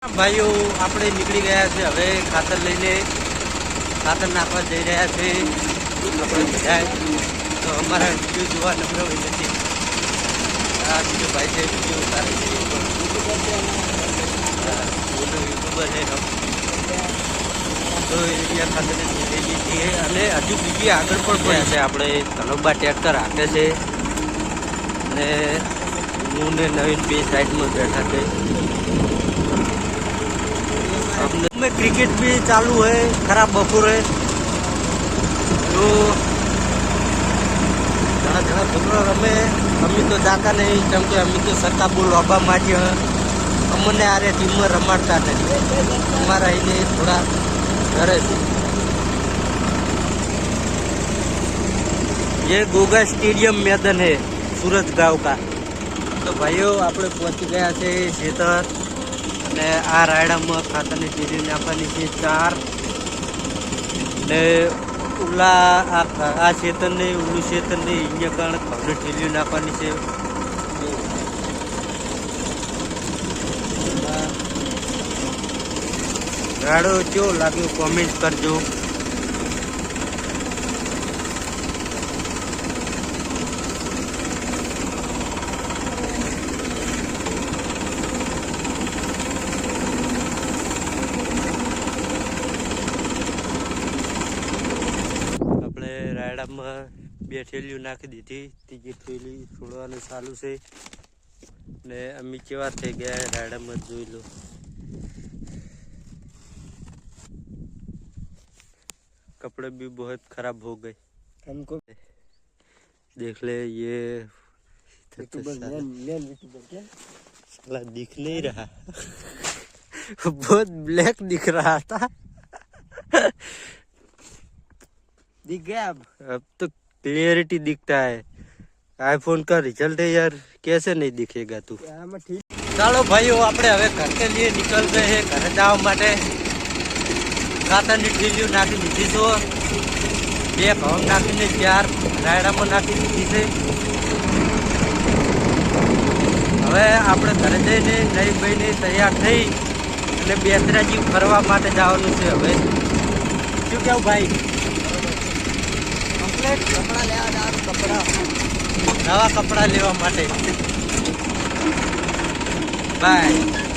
ભાઈઓ આપણે નીકળી ગયા છે હવે ખાતર લઈને ખાતર નાખવા જઈ રહ્યા છે આપણે બધા તો અમારા વિડીયો જોવા નમ્ર વિનંતી આ બીજો ભાઈ છે વિડીયો ઉતારે છે યુટ્યુબર છે તો એરિયા ખાતર જઈએ છીએ અને હજુ બીજી આગળ પણ પડી છે આપણે તલોબા ટ્રેક્ટર હાકે છે અને હું ને નવીન બે સાઈડમાં બેઠા છે में क्रिकेट भी चालू है खराब बपोरे तो घना घना छोकरा रमे अमी तो जाता नहीं केम के अमी तो सरका बोल अबा माजी अमने आ रहे टीम में रमाड़ता नहीं हमारा इने थोड़ा डरे ये गोगा स्टेडियम मैदान है सूरज गांव का तो भाइयों આપણે પહોંચી ગયા છે ખેતર અને આ રાયડામાં ખાતરની ટીલી નાખવાની છે 4 ને ઓલા આ ખેતરને ઓલું ખેતરને અહીંયા કારણે ઘઉંની ટીલી નાખવાની છે રાયડો કેવો લાગ્યો કોમેન્ટ કરજો રાયડામાં 2 થેલીઓ નાખી દીધી ત્રીજી થેલી છોડવાનું ચાલુ છે ને અમે કેવા થઈ ગયા રાયડામાં જોઈ લો कपड़े भी बहुत खराब हो गए हमको देख ले ये साला दिख नहीं रहा बहुत ब्लैक दिख रहा था दिख गया अब तो क्लियरिटी दिखता है आईफोन का रिजल्ट है यार कैसे नहीं दिखेगा तू चलो भाइयों આપણે હવે घर के लिए निकल गए हैं घर जावा માટે ખાતરની ઠીલીઓ નાખી દીધી છો 2 ઘઉં નાખીને 4 રાયડામાં નાખી દીધી છે હવે આપણે ઘરે જઈને નહીં બહીને તૈયાર થઈ અને બેસરાજી ફરવા માટે જવાનું છે હવે શું કેવું ભાઈ कपड़ा ले कपड़ा नवा कपड़ा लेवा बाय।